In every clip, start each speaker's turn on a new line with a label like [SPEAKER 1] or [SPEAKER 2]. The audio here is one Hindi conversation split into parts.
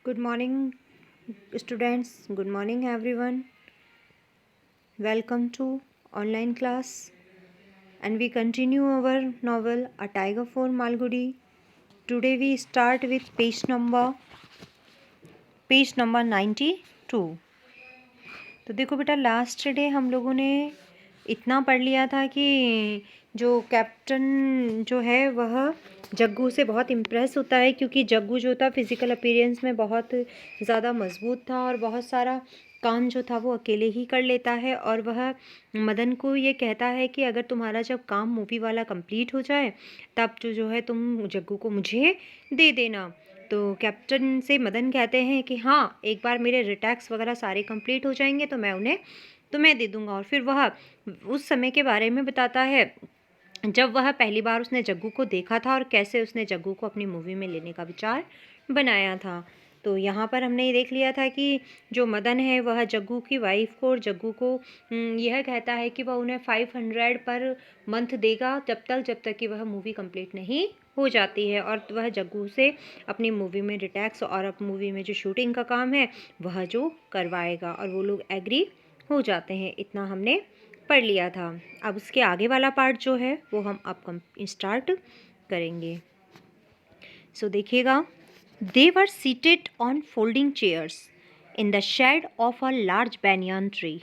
[SPEAKER 1] Good morning, students. Good morning, everyone. Welcome to online class, and we continue our novel A Tiger for Malgudi. Today we start with page number 92. तो देखो बेटा, लास्ट डे हम लोगों ने इतना पढ़ लिया था कि जो कैप्टन जो है वह जग्गू से बहुत इम्प्रेस होता है, क्योंकि जग्गू जो था फिज़िकल अपीयरेंस में बहुत ज़्यादा मजबूत था और बहुत सारा काम जो था वो अकेले ही कर लेता है। और वह मदन को ये कहता है कि अगर तुम्हारा जब काम मूवी वाला कंप्लीट हो जाए तब जो है तुम जग्गू को मुझे दे देना। तो कैप्टन से मदन कहते हैं कि हाँ, एक बार मेरे रिटैक्स वगैरह सारे कंप्लीट हो जाएंगे तो मैं उन्हें तुम्हें दे दूंगा। और फिर वह उस समय के बारे में बताता है जब वह पहली बार उसने जग्गू को देखा था और कैसे उसने जग्गू को अपनी मूवी में लेने का विचार बनाया था। तो यहाँ पर हमने ये देख लिया था कि जो मदन है वह जग्गू की वाइफ को और जग्गू को यह कहता है कि वह उन्हें 500 पर मंथ देगा जब तक कि वह मूवी कंप्लीट नहीं हो जाती है। और वह जग्गू से अपनी मूवी में रिटैक्स और अब मूवी में जो शूटिंग का काम है वह जो करवाएगा, और वो लोग एग्री हो जाते हैं। इतना हमने पढ़ लिया था। अब उसके आगे वाला पार्ट जो है वो हम अब स्टार्ट करेंगे। सो देखिएगा, they were seated on folding chairs in the shade of a large banyan tree.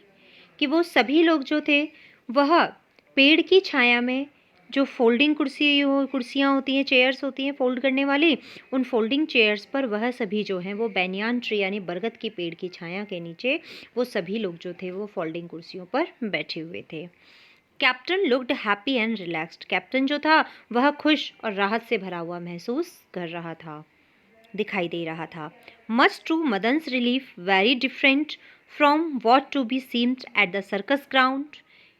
[SPEAKER 1] कि वो सभी लोग जो थे वह पेड़ की छाया में, जो फोल्डिंग कुर्सियाँ होती हैं, चेयर्स होती हैं फोल्ड करने वाली, उन फोल्डिंग चेयर्स पर वह सभी जो हैं वो बैनियान ट्री यानी बरगद की पेड़ की छाया के नीचे वो सभी लोग जो थे वो फोल्डिंग कुर्सियों पर बैठे हुए थे। Captain looked happy and relaxed. Captain जो था वह खुश और राहत से भरा हुआ महसूस कर रहा था, दिखाई दे रहा था। Much to mother's relief, very different from what to be seemed at the circus ground.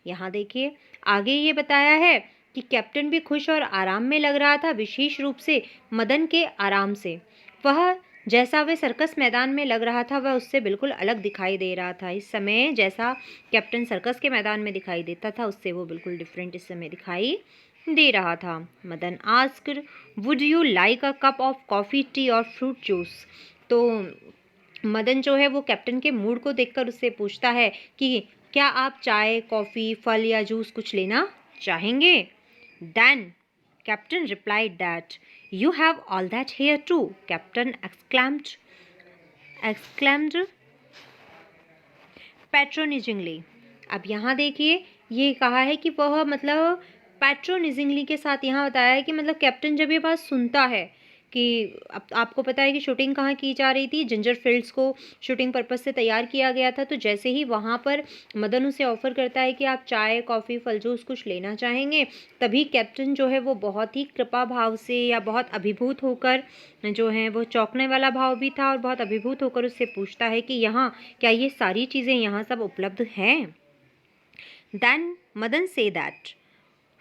[SPEAKER 1] यहाँ देखिए, आगे ये बताया है कि कैप्टन भी खुश और आराम में लग रहा था, विशेष रूप से मदन के आराम से। वह जैसा वे सर्कस मैदान में लग रहा था वह उससे बिल्कुल अलग दिखाई दे रहा था। इस समय जैसा कैप्टन सर्कस के मैदान में दिखाई देता था उससे वो बिल्कुल डिफरेंट इस समय दिखाई दे रहा था। Madan asked, would you like a cup of coffee, T और फ्रूट जूस। तो मदन जो है वो कैप्टन के मूड को देखकर उससे पूछता है कि क्या आप चाय, कॉफ़ी, फल या जूस कुछ लेना चाहेंगे। Then captain replied that you have all that here too. Captain exclaimed patronisingly. अब यहाँ देखिए, ये कहा है कि वह मतलब पैट्रोनिजिंगली के साथ यहाँ बताया है कि मतलब कैप्टन जब ये बात सुनता है कि अब आपको पता है कि शूटिंग कहाँ की जा रही थी, जिंजर फील्ड्स को शूटिंग पर्पस से तैयार किया गया था। तो जैसे ही वहाँ पर मदन उसे ऑफर करता है कि आप चाय, कॉफ़ी, फल जूस कुछ लेना चाहेंगे, तभी कैप्टन जो है वो बहुत ही कृपा भाव से या बहुत अभिभूत होकर जो है वो चौंकने वाला भाव भी था और बहुत अभिभूत होकर उससे पूछता है कि यहाँ क्या ये सारी चीज़ें यहाँ सब उपलब्ध हैं। Then Madan say that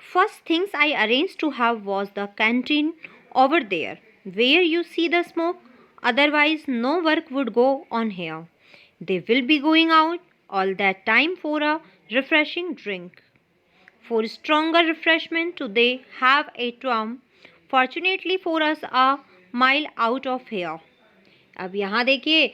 [SPEAKER 1] first things I arranged to have was the canteen over there, where you see the smoke. Otherwise, no work would go on here. They will be going out all that time for a refreshing drink. For stronger refreshment, they have a tram. Fortunately for us, a mile out of here. अब यहाँ देखिए,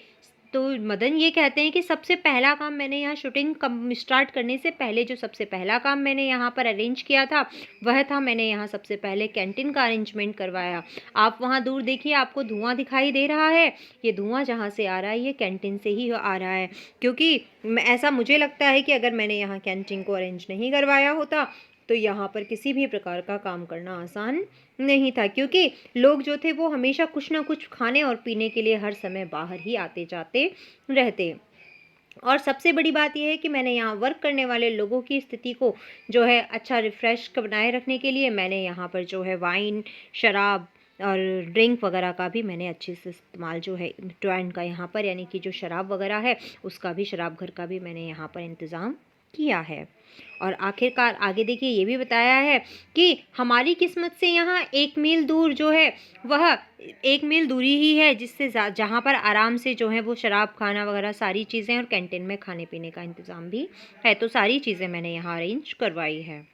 [SPEAKER 1] तो मदन ये कहते हैं कि सबसे पहला काम मैंने यहाँ शूटिंग स्टार्ट करने से पहले जो सबसे पहला काम मैंने यहाँ पर अरेंज किया था वह था मैंने यहाँ सबसे पहले कैंटीन का अरेंजमेंट करवाया। आप वहाँ दूर देखिए, आपको धुआं दिखाई दे रहा है। ये धुआं जहाँ से आ रहा है ये कैंटीन से ही आ रहा है, क्योंकि ऐसा मुझे लगता है कि अगर मैंने यहाँ कैंटीन को अरेंज नहीं करवाया होता तो यहाँ पर किसी भी प्रकार का काम करना आसान नहीं था, क्योंकि लोग जो थे वो हमेशा कुछ ना कुछ खाने और पीने के लिए हर समय बाहर ही आते जाते रहते। और सबसे बड़ी बात यह है कि मैंने यहाँ वर्क करने वाले लोगों की स्थिति को जो है अच्छा रिफ़्रेश बनाए रखने के लिए मैंने यहाँ पर जो है वाइन, शराब और ड्रिंक वगैरह का भी मैंने अच्छे से इस्तेमाल जो है ट्वेंट का यहाँ पर यानी कि जो शराब वगैरह है उसका भी, शराब घर का भी मैंने यहाँ पर इंतज़ाम किया है। और आखिरकार आगे देखिए ये भी बताया है कि हमारी किस्मत से यहाँ 1 मील दूर जो है वह 1 मील दूरी ही है जिससे जहाँ पर आराम से जो है वो शराब, खाना वगैरह सारी चीज़ें और कैंटीन में खाने पीने का इंतज़ाम भी है। तो सारी चीज़ें मैंने यहाँ अरेंज करवाई है।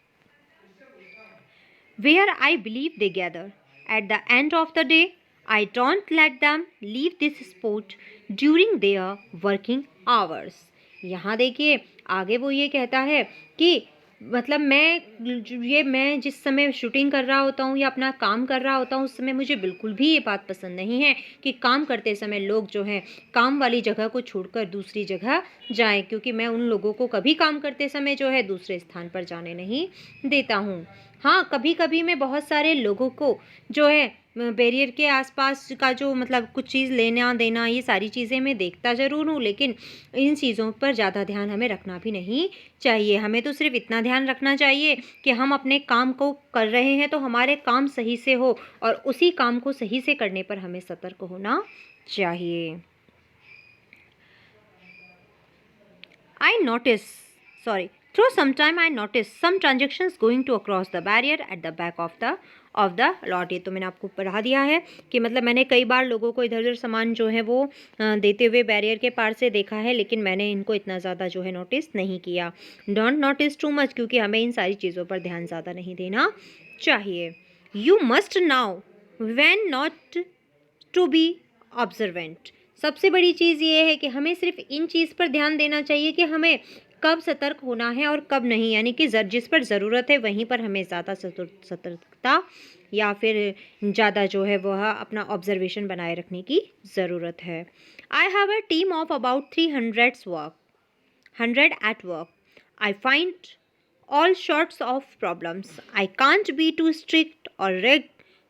[SPEAKER 1] Where I believe they gather at the end of the day I don't let them leave this sport during their working hours. यहाँ देखिए आगे वो ये कहता है कि मतलब मैं जिस समय शूटिंग कर रहा होता हूँ या अपना काम कर रहा होता हूँ उस समय मुझे बिल्कुल भी ये बात पसंद नहीं है कि काम करते समय लोग जो हैं काम वाली जगह को छोड़कर दूसरी जगह जाएं, क्योंकि मैं उन लोगों को कभी काम करते समय जो है दूसरे स्थान पर जाने नहीं देता हूँ। हाँ, कभी कभी मैं बहुत सारे लोगों को जो है बैरियर के आसपास का जो मतलब कुछ चीज़ लेना देना ये सारी चीज़ें मैं देखता ज़रूर हूँ, लेकिन इन चीज़ों पर ज़्यादा ध्यान हमें रखना भी नहीं चाहिए। हमें तो सिर्फ इतना ध्यान रखना चाहिए कि हम अपने काम को कर रहे हैं तो हमारे काम सही से हो, और उसी काम को सही से करने पर हमें सतर्क होना चाहिए। Through some time I noticed some transactions going to across the barrier at the back of the lot. ये तो मैंने आपको पढ़ा दिया है कि मतलब मैंने कई बार लोगों को इधर उधर सामान जो है वो देते हुए बैरियर के पार से देखा है, लेकिन मैंने इनको इतना ज़्यादा जो है नोटिस नहीं किया। डोंट नोटिस टू मच, क्योंकि हमें इन सारी चीज़ों पर ध्यान ज़्यादा नहीं देना चाहिए। You must now when not to be observant. सबसे बड़ी चीज़ ये है कि हमें सिर्फ इन चीज़ पर ध्यान देना चाहिए कि हमें कब सतर्क होना है और कब नहीं, यानी कि जिस पर ज़रूरत है वहीं पर हमें ज़्यादा सतर्कता या फिर ज़्यादा जो है वह अपना ऑब्जर्वेशन बनाए रखने की ज़रूरत है। I have a team of about 100 at work. I find all sorts of problems. I can't be too strict or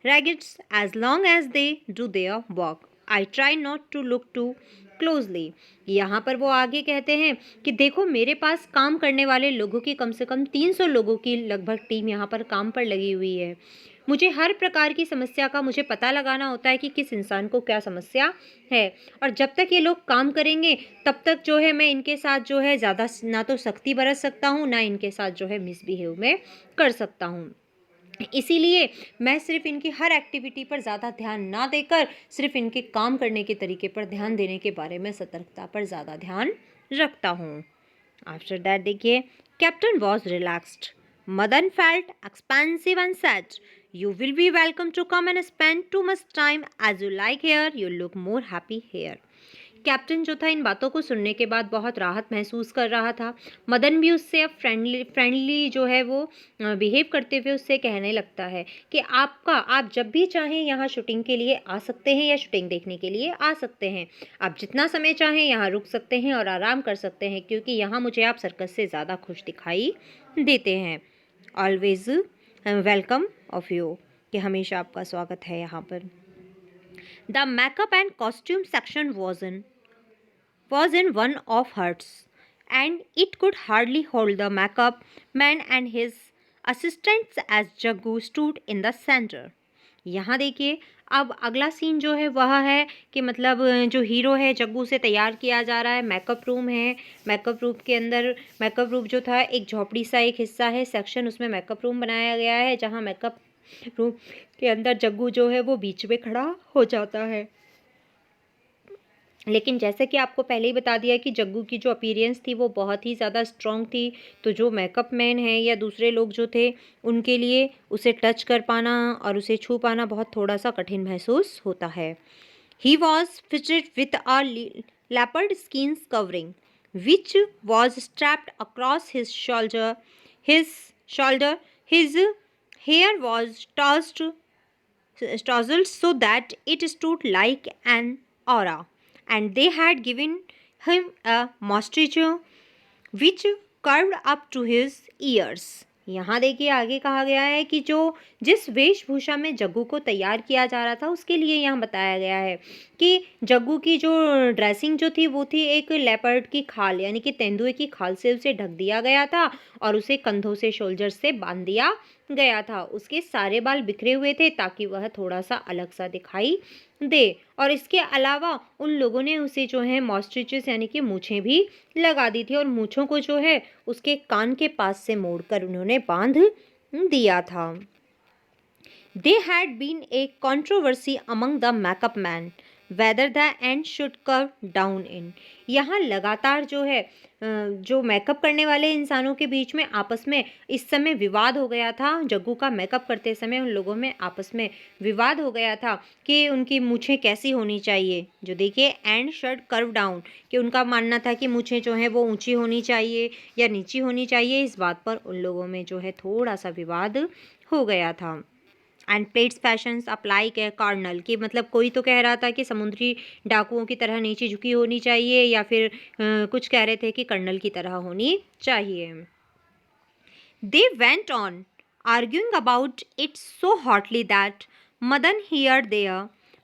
[SPEAKER 1] rigid as long as they do their work. I try not to look too closely. यहाँ पर वो आगे कहते हैं कि देखो मेरे पास काम करने वाले लोगों की कम से कम 300 लोगों की लगभग टीम यहाँ पर काम पर लगी हुई है। मुझे हर प्रकार की समस्या का मुझे पता लगाना होता है कि किस इंसान को क्या समस्या है, और जब तक ये लोग काम करेंगे तब तक जो है मैं इनके साथ जो है ज़्यादा ना तो सख्ती बरत सकता हूँ, ना इनके साथ जो है मिसबिहेव में कर सकता हूँ। इसीलिए मैं सिर्फ इनकी हर एक्टिविटी पर ज़्यादा ध्यान ना देकर सिर्फ इनके काम करने के तरीके पर ध्यान देने के बारे में सतर्कता पर ज़्यादा ध्यान रखता हूँ। आफ्टर दैट देखिए, captain was relaxed. Madan felt expensive and said, "You will be welcome to come and spend too much time as you like here. You look more happy here." Captain जो था इन बातों को सुनने के बाद बहुत राहत महसूस कर रहा था। मदन भी उससे अब फ्रेंडली जो है वो बिहेव करते हुए उससे कहने लगता है कि आप जब भी चाहें यहाँ शूटिंग के लिए आ सकते हैं या शूटिंग देखने के लिए आ सकते हैं। आप जितना समय चाहें यहाँ रुक सकते हैं और आराम कर सकते हैं, क्योंकि यहाँ मुझे आप सर्कस से ज़्यादा खुश दिखाई देते हैं। ऑलवेज वेलकम ऑफ यू, कि हमेशा आपका स्वागत है यहाँ पर। The makeup and costume section was in one of huts, and it could hardly hold the makeup man and his assistants as Jaggu stood in the center. यहाँ देखिए अब अगला सीन जो है वह है कि मतलब जो हीरो है जग्गू से तैयार किया जा रहा है। मेकअप रूम है, मेकअप रूम के अंदर मेकअप रूम जो था एक झोपड़ी सा एक हिस्सा है, सेक्शन, उसमें मेकअप रूम बनाया गया है, जहाँ मेकअप रूम के अंदर जग्गू जो है वो बीच में खड़ा हो जाता है। लेकिन जैसे कि आपको पहले ही बता दिया कि जग्गू की जो अपीयरेंस थी वो बहुत ही ज़्यादा स्ट्रॉन्ग थी, तो जो मेकअप मैन है या दूसरे लोग जो थे उनके लिए उसे टच कर पाना और उसे छू पाना बहुत थोड़ा सा कठिन महसूस होता है। He was fitted with a leopard skins covering, which was strapped across his shoulder. His hair was tousled so that it stood like an aura, and they had given him a moustache which curved up to his ears. यहाँ देखिए आगे कहा गया है कि जिस वेशभूषा में जग्गू को तैयार किया जा रहा था उसके लिए यहाँ बताया गया है कि जग्गू की जो ड्रेसिंग जो थी वो थी एक लेपर्ड की खाल यानी कि तेंदुए की खाल से उसे ढक दिया गया था और उसे कंधों से शोल्डर से बांध दिया गया था। उसके सारे बाल बिखरे हुए थे ताकि वह थोड़ा सा अलग सा दिखाई दे, और इसके अलावा उन लोगों ने उसे जो है मॉस्ट्रिचेस यानी कि मूछें भी लगा दी थी और मूछों को जो है उसके कान के पास से मोड़कर उन्होंने बांध दिया था। They had been a controversy among the makeup men whether the end should curve down in. यहाँ लगातार जो है जो मेकअप करने वाले इंसानों के बीच में आपस में इस समय विवाद हो गया था। जग्गू का मेकअप करते समय उन लोगों में आपस में विवाद हो गया था कि उनकी मूछें कैसी होनी चाहिए। जो देखिए एंड शुड कर्व डाउन, कि उनका मानना था कि मूछें जो हैं वो ऊंची होनी चाहिए या नीची होनी चाहिए। इस बात पर उन लोगों में जो है थोड़ा सा विवाद हो गया था। एंड प्लेट्स फैशंस अप्लाई के कार्नल, कि मतलब कोई तो कह रहा था कि समुद्री डाकुओं की तरह नीचे झुकी होनी चाहिए, या फिर कुछ कह रहे थे कि कर्नल की तरह होनी चाहिए। They went on arguing about it so hotly that Madan heard their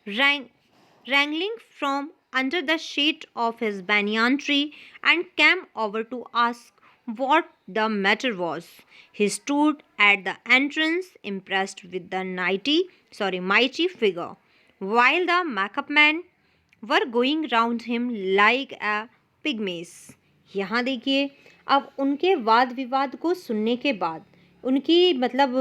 [SPEAKER 1] wrangling from under the shade of his banyan tree and came over to ask what the matter was. He stood at the entrance, impressed with the mighty figure, while the makeup men were going round him like a pygmies. यहाँ देखिए, अब उनके वाद विवाद को सुनने के बाद उनकी मतलब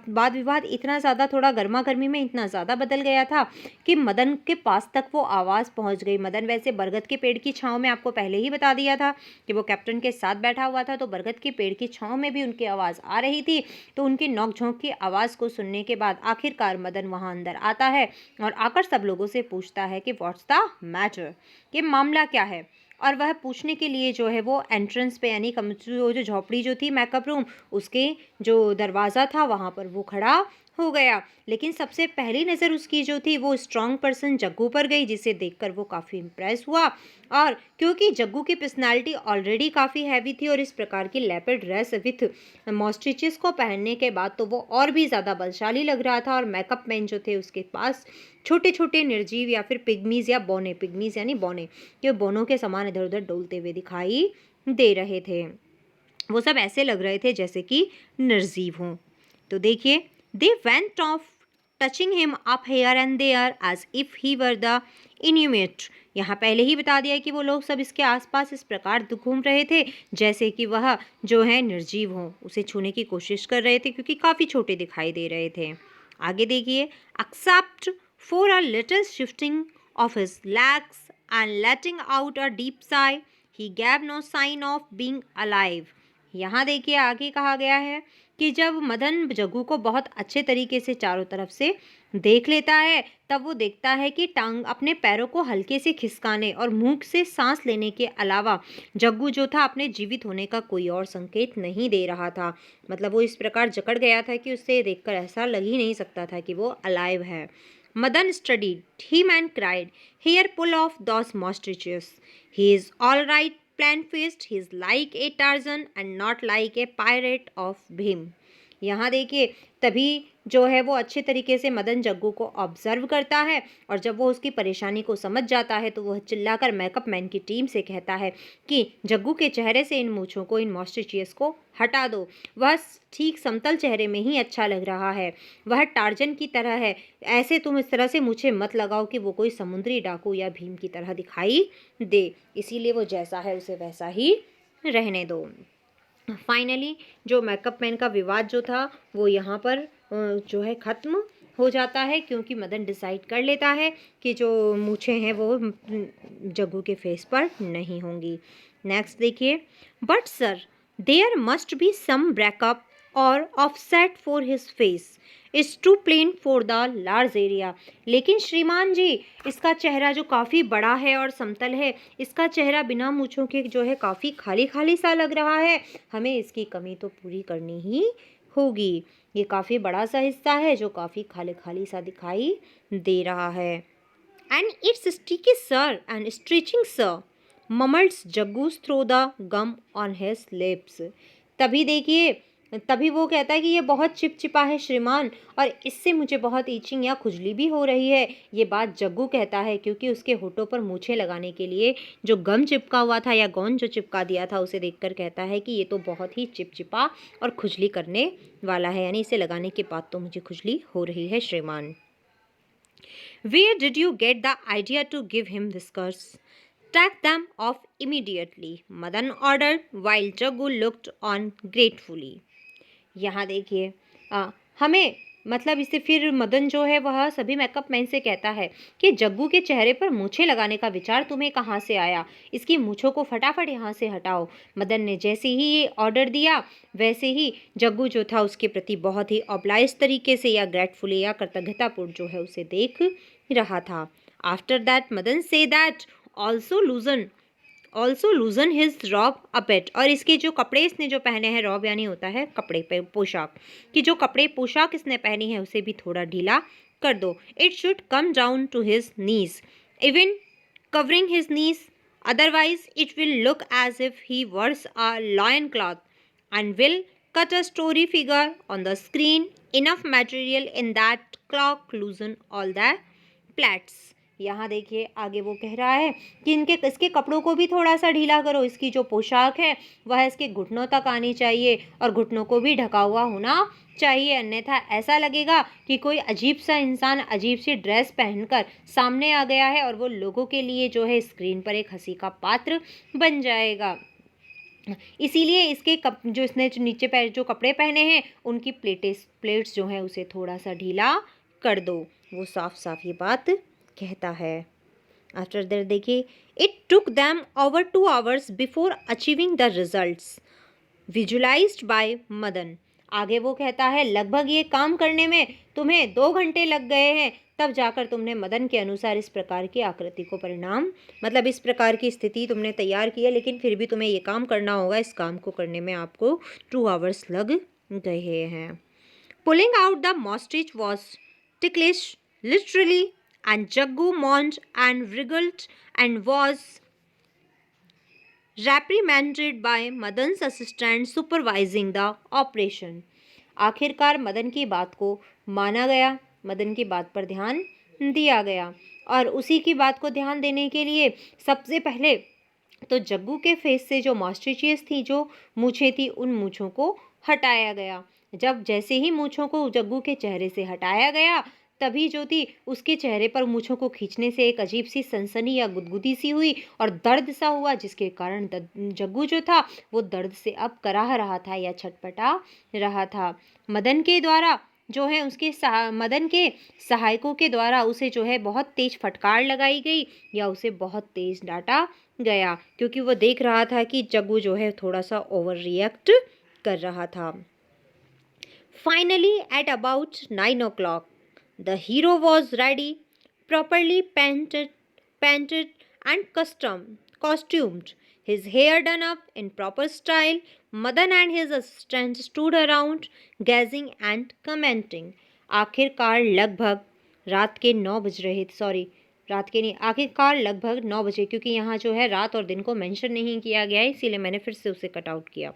[SPEAKER 1] वाद विवाद इतना ज़्यादा, थोड़ा गर्मा गर्मी में इतना ज़्यादा बदल गया था कि मदन के पास तक वो आवाज़ पहुंच गई। मदन वैसे बरगद के पेड़ की छांव में, आपको पहले ही बता दिया था कि वो कैप्टन के साथ बैठा हुआ था, तो बरगद के पेड़ की छांव में भी उनकी आवाज़ आ रही थी। तो उनकी नोक-झोंक की आवाज़ को सुनने के बाद आखिरकार मदन वहाँ अंदर आता है और आकर सब लोगों से पूछता है कि व्हाट्स द मैटर, कि मामला क्या है। और वह पूछने के लिए जो है वो एंट्रेंस पे, यानी जो झोपड़ी जो थी मेकअप रूम, उसके जो दरवाज़ा था वहाँ पर वो खड़ा हो गया। लेकिन सबसे पहली नज़र उसकी जो थी वो स्ट्रॉन्ग पर्सन जग्गू पर गई, जिसे देखकर वो काफ़ी इम्प्रेस हुआ। और क्योंकि जग्गू की पर्सनालिटी ऑलरेडी काफ़ी हैवी थी और इस प्रकार की लेपर्ड ड्रेस विथ मॉस्ट्रिचेस को पहनने के बाद तो वो और भी ज़्यादा बलशाली लग रहा था। और मेकअप मैन जो थे उसके पास छोटे छोटे निर्जीव या फिर पिग्मीज या बौने, पिग्मीज यानी बौने, कि बोनों के समान इधर उधर डोलते हुए दिखाई दे रहे थे। वो सब ऐसे लग रहे थे जैसे कि निर्जीव हों। तो देखिए, they went off touching him up here and there as if he were the inanimate. यहाँ पहले ही बता दिया कि वो लोग सब इसके आसपास इस प्रकार घूम रहे थे जैसे कि वह जो है निर्जीव हों, उसे छूने की कोशिश कर रहे थे क्योंकि काफ़ी छोटे दिखाई दे रहे थे। आगे देखिए, except for a little shifting of his legs and letting out a deep sigh, he gave no sign of being alive. यहाँ देखिए आगे कहा गया है कि जब मदन जग्गू को बहुत अच्छे तरीके से चारों तरफ से देख लेता है, तब वो देखता है कि टांग अपने पैरों को हल्के से खिसकाने और मुंह से सांस लेने के अलावा जग्गू जो था अपने जीवित होने का कोई और संकेत नहीं दे रहा था। मतलब वो इस प्रकार जकड़ गया था कि उससे देखकर ऐसा लग ही नहीं सकता था कि वो अलाइव है। Madan studied him and cried, "Here, pull off those mostaches. He is all right, plain-faced. He is like a Tarzan and not like a pirate of Bhim." यहाँ देखिए, तभी जो है वो अच्छे तरीके से मदन जग्गू को ऑब्जर्व करता है और जब वो उसकी परेशानी को समझ जाता है तो वह चिल्लाकर मेकअप मैन की टीम से कहता है कि जग्गू के चेहरे से इन मूछों को, इन मॉस्टिचियस को हटा दो। वह ठीक समतल चेहरे में ही अच्छा लग रहा है, वह टार्जन की तरह है। ऐसे तुम इस तरह से मुझे मत लगाओ कि वो कोई समुद्री डाकू या भीम की तरह दिखाई दे। इसीलिए वो जैसा है उसे वैसा ही रहने दो। फाइनली जो मेकअप मैन का विवाद जो था वो यहाँ पर जो है ख़त्म हो जाता है, क्योंकि मदन डिसाइड कर लेता है कि जो मूछें हैं वो जग्गू के फेस पर नहीं होंगी। नेक्स्ट देखिए, but sir there must be some breakup और offset for his face is too plain for the large area. लेकिन श्रीमान जी, इसका चेहरा जो काफ़ी बड़ा है और समतल है, इसका चेहरा बिना मूछों के जो है काफ़ी खाली खाली सा लग रहा है। हमें इसकी कमी तो पूरी करनी ही होगी। ये काफ़ी बड़ा सा हिस्सा है जो काफ़ी खाली खाली सा दिखाई दे रहा है। And it's sticky sir and stretching sir, mammals Jaggu's throw the gum on his lips. तभी देखिए, तभी वो कहता है कि ये बहुत चिपचिपा है श्रीमान, और इससे मुझे बहुत ईचिंग या खुजली भी हो रही है। ये बात जग्गू कहता है क्योंकि उसके होठों पर मूछें लगाने के लिए जो गम चिपका हुआ था या गोंद जो चिपका दिया था, उसे देखकर कहता है कि ये तो बहुत ही चिपचिपा और खुजली करने वाला है, यानी इसे लगाने के बाद तो मुझे खुजली हो रही है श्रीमान। Where did you get the idea to give him whiskers? Take them off immediately, Madan ordered while Jaggu looked on gratefully. यहाँ देखिए, हमें मतलब इससे फिर मदन जो है वह सभी मेकअप मैन से कहता है कि जग्गू के चेहरे पर मूछें लगाने का विचार तुम्हें कहाँ से आया, इसकी मूछों को फटाफट यहाँ से हटाओ। मदन ने जैसे ही ये ऑर्डर दिया वैसे ही जग्गू जो था उसके प्रति बहुत ही ऑब्लाइज तरीके से या ग्रेटफुली या कृतज्ञतापूर्ण जो है उसे देख रहा था। After that Madan say that also loosen his robe a bit, और इसके जो कपड़े इसने जो पहने हैं, रॉब यानी होता है कपड़े पे पोशाक, कि जो कपड़े पोशाक इसने पहनी है उसे भी थोड़ा ढीला कर दो। It should come down to his knees, even covering his knees, otherwise it will look as if he wears a loin cloth and will cut a story figure on the screen. Enough material in that clock loosen all the plaits. यहाँ देखिए आगे वो कह रहा है कि इसके कपड़ों को भी थोड़ा सा ढीला करो, इसकी जो पोशाक है वह इसके घुटनों तक आनी चाहिए और घुटनों को भी ढका हुआ होना चाहिए, अन्यथा ऐसा लगेगा कि कोई अजीब सा इंसान अजीब सी ड्रेस पहनकर सामने आ गया है और वो लोगों के लिए जो है स्क्रीन पर एक हंसी का पात्र बन जाएगा। इसीलिए इसके जो इसने नीचे पैर जो कपड़े पहने हैं उनकी प्लेट्स जो हैं उसे थोड़ा सा ढीला कर दो। वो साफ साफ ये बात कहता है। आफ्टर दैट देखिए, it took them over 2 hours before achieving the results visualised by Madan. आगे वो कहता है लगभग ये काम करने में तुम्हें 2 घंटे लग गए हैं, तब जाकर तुमने मदन के अनुसार इस प्रकार की आकृति को परिणाम मतलब इस प्रकार की स्थिति तुमने तैयार की है, लेकिन फिर भी तुम्हें ये काम करना होगा। इस काम को करने में आपको 2 hours लग गए हैं। Pulling out the moustache was ticklish literally and Jaggu moaned and wriggled and was reprimanded by Madan's assistant supervising the operation. आखिरकार मदन की बात को माना गया, मदन की बात पर ध्यान दिया गया और उसी की बात को ध्यान देने के लिए सबसे पहले तो जग्गू के फेस से जो मॉस्ट्रिचियस थी, जो मूछें थी, उन मूछों को हटाया गया। जब जैसे ही मूछों को जग्गू के चेहरे से हटाया गया तभी जो थी उसके चेहरे पर मूछों को खींचने से एक अजीब सी सनसनी या गुदगुदी सी हुई और दर्द सा हुआ, जिसके कारण जग्गू जो था वो दर्द से अब कराह रहा था या छटपटा रहा था। मदन के द्वारा जो है मदन के सहायकों के द्वारा उसे जो है बहुत तेज फटकार लगाई गई या उसे बहुत तेज डांटा गया, क्योंकि वो देख रहा था कि जग्गू जो है थोड़ा सा ओवर रिएक्ट कर रहा था। Finally at about 9 o'clock the hero was ready, properly painted and costumed, his hair done up in proper style. Madan and his assistant stood around, gazing and commenting. आखिरकार लगभग रात के 9 बज रहे थे, सॉरी रात के नहीं, आखिरकार लगभग 9 बजे, क्योंकि यहाँ जो है रात और दिन को मेंशन नहीं किया गया है, इसीलिए मैंने फिर से उसे कट आउट किया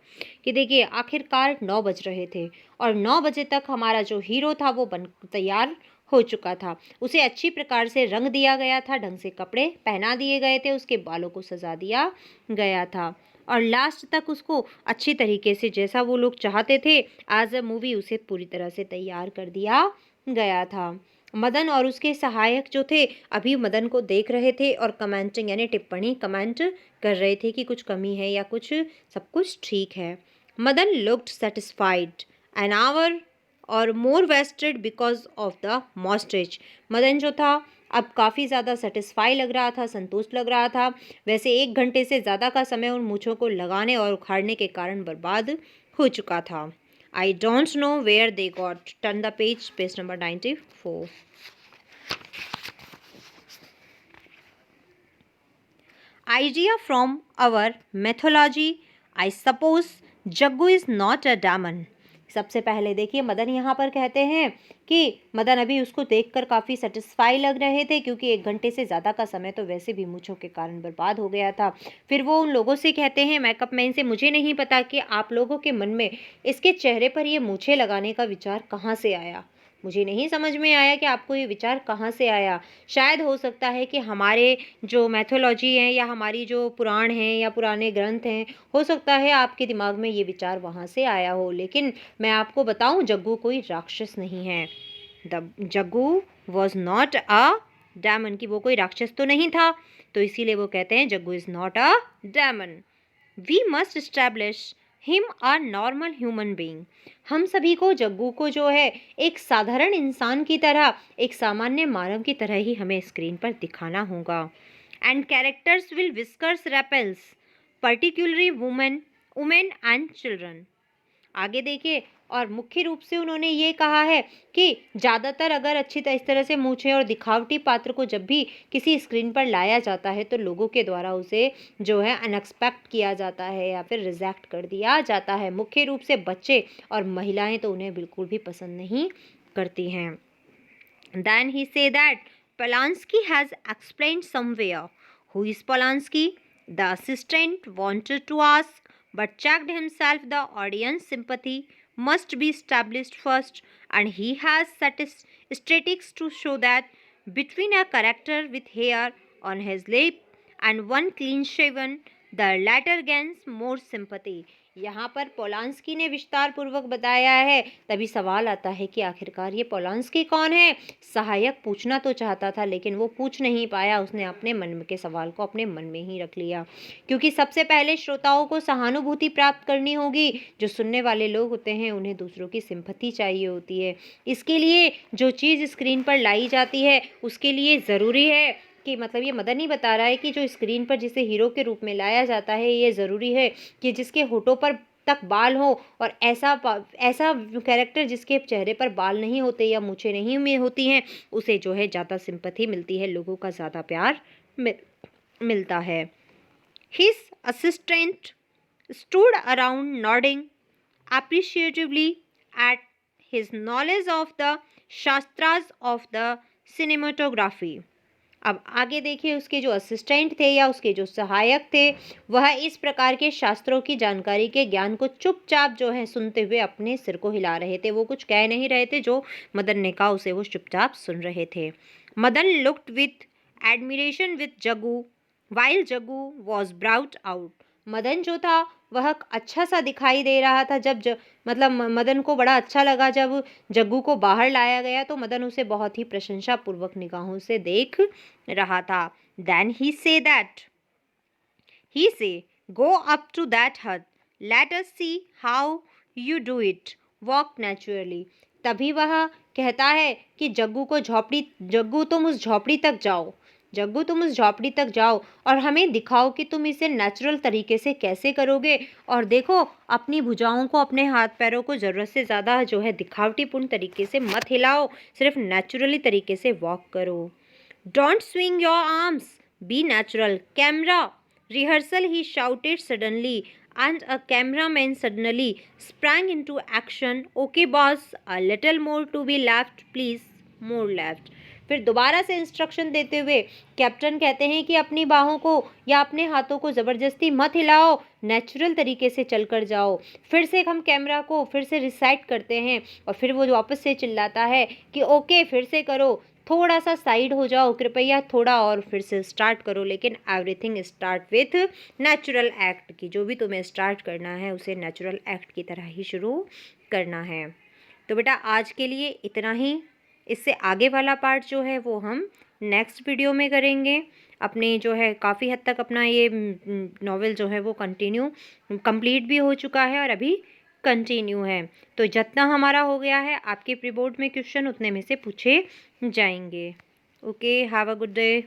[SPEAKER 1] कि देखिए आखिरकार 9 बज रहे थे और 9 बजे तक हमारा जो हीरो था वो बन तैयार हो चुका था। उसे अच्छी प्रकार से रंग दिया गया था, ढंग से कपड़े पहना दिए गए थे, उसके बालों को सजा दिया गया था और लास्ट तक उसको अच्छी तरीके से जैसा वो लोग चाहते थे एज अ मूवी उसे पूरी तरह से तैयार कर दिया गया था। मदन और उसके सहायक जो थे अभी मदन को देख रहे थे और कमेंटिंग यानी टिप्पणी कमेंट कर रहे थे कि कुछ कमी है या कुछ सब कुछ ठीक है। Madan looked satisfied an hour और more wasted because of the moustache. Madan जो था अब काफ़ी ज़्यादा सेटिस्फाई लग रहा था, संतुष्ट लग रहा था। वैसे 1 घंटे से ज़्यादा का समय उन मूँछों को लगाने और उखाड़ने के कारण बर्बाद हो चुका था। I don't know where they got. Turn the page, page number 94. Idea from our mythology. I suppose Jaggu is not a demon. सबसे पहले देखिए मदन यहाँ पर कहते हैं कि मदन अभी उसको देखकर काफ़ी सेटिस्फाई लग रहे थे, क्योंकि 1 घंटे से ज़्यादा का समय तो वैसे भी मूँछों के कारण बर्बाद हो गया था। फिर वो उन लोगों से कहते हैं मेकअप मैन से, मुझे नहीं पता कि आप लोगों के मन में इसके चेहरे पर ये मूँछें लगाने का विचार कहाँ से आया। मुझे नहीं समझ में आया कि आपको ये विचार कहाँ से आया। शायद हो सकता है कि हमारे जो मैथोलॉजी हैं या हमारी जो पुराण हैं या पुराने ग्रंथ हैं, हो सकता है आपके दिमाग में ये विचार वहाँ से आया हो। लेकिन मैं आपको बताऊं, जग्गू कोई राक्षस नहीं है। Jaggu was not a demon, कि वो कोई राक्षस तो नहीं था, तो इसीलिए वो कहते हैं Jaggu is not a demon. We must establish him are normal human being. हम सभी को, जग्गू को जो है एक साधारण इंसान की तरह, एक सामान्य मानव की तरह ही हमें स्क्रीन पर दिखाना होगा। And characters will whiskers repels particularly women and children. आगे देखिए, और मुख्य रूप से उन्होंने ये कहा है कि ज़्यादातर अगर इस तरह से मूछें और दिखावटी पात्र को जब भी किसी स्क्रीन पर लाया जाता है तो लोगों के द्वारा उसे जो है अनएक्सपेक्ट किया जाता है या फिर रिजेक्ट कर दिया जाता है। मुख्य रूप से बच्चे और महिलाएं तो उन्हें बिल्कुल भी पसंद नहीं करती हैं। Then he say that Polanski has explained somewhere. Who is Polanski? The assistant wanted to ask, but checked himself. The audience sympathy must be established first, and he has statistics to show that between a character with hair on his lip and one clean shaven, the latter gains more sympathy. यहाँ पर पोलांस्की ने विस्तार पूर्वक बताया है। तभी सवाल आता है कि आखिरकार ये पोलांस्की कौन है। सहायक पूछना तो चाहता था लेकिन वो पूछ नहीं पाया, उसने अपने मन के सवाल को अपने मन में ही रख लिया, क्योंकि सबसे पहले श्रोताओं को सहानुभूति प्राप्त करनी होगी। जो सुनने वाले लोग होते हैं उन्हें दूसरों की सिंपैथी चाहिए होती है। इसके लिए जो चीज़ स्क्रीन पर लाई जाती है उसके लिए ज़रूरी है कि, मतलब ये मदन ही बता रहा है कि जो स्क्रीन पर जिसे हीरो के रूप में लाया जाता है ये ज़रूरी है कि जिसके होठों पर तक बाल हो, और ऐसा कैरेक्टर जिसके चेहरे पर बाल नहीं होते या मूछें नहीं में होती हैं उसे जो है ज़्यादा सिंपैथी मिलती है, लोगों का ज़्यादा प्यार मिलता है। His assistant stood around nodding appreciatively at his knowledge of the shastras of the cinematography. अब आगे देखिए, उसके जो असिस्टेंट थे या उसके जो सहायक थे वह इस प्रकार के शास्त्रों की जानकारी के ज्ञान को चुपचाप जो है सुनते हुए अपने सिर को हिला रहे थे। वो कुछ कह नहीं रहे थे, जो मदन ने कहा उसे वो चुपचाप सुन रहे थे। Madan looked with admiration with Jaggu while Jaggu was brought out. Madan जो था वह अच्छा सा दिखाई दे रहा था मतलब मदन को बड़ा अच्छा लगा जब जग्गू को बाहर लाया गया तो मदन उसे बहुत ही प्रशंसा पूर्वक निगाहों से देख रहा था। देन ही से गो अप टू दैट हट, let us see how you do it, walk naturally. तभी वह कहता है कि जग्गू तुम उस झोपड़ी तक जाओ, जग्गू तुम उस झोपड़ी तक जाओ और हमें दिखाओ कि तुम इसे नेचुरल तरीके से कैसे करोगे। और देखो, अपनी भुजाओं को, अपने हाथ पैरों को ज़रूरत से ज़्यादा जो है दिखावटीपूर्ण तरीके से मत हिलाओ, सिर्फ नेचुरली तरीके से वॉक करो। Don't swing your arms, be natural, camera rehearsal, he shouted suddenly and a cameraman suddenly sprang into action. Okay boss, a little more to be left please, more left. फिर दोबारा से इंस्ट्रक्शन देते हुए कैप्टन कहते हैं कि अपनी बाहों को या अपने हाथों को ज़बरदस्ती मत हिलाओ, नेचुरल तरीके से चल कर जाओ। फिर से हम कैमरा को फिर से रिसाइट करते हैं और फिर वो वापस से चिल्लाता है कि ओके फिर से करो, थोड़ा सा साइड हो जाओ कृपया, थोड़ा और फिर से स्टार्ट करो, लेकिन everything start with natural act की, जो भी तुम्हें स्टार्ट करना है उसे नेचुरल एक्ट की तरह ही शुरू करना है। तो बेटा आज के लिए इतना ही। इससे आगे वाला पार्ट जो है वो हम नेक्स्ट वीडियो में करेंगे। अपने जो है काफ़ी हद तक अपना ये नॉवेल जो है वो कंप्लीट भी हो चुका है और अभी कंटिन्यू है। तो जितना हमारा हो गया है आपके प्री बोर्ड में क्वेश्चन उतने में से पूछे जाएंगे। Okay, have a good day.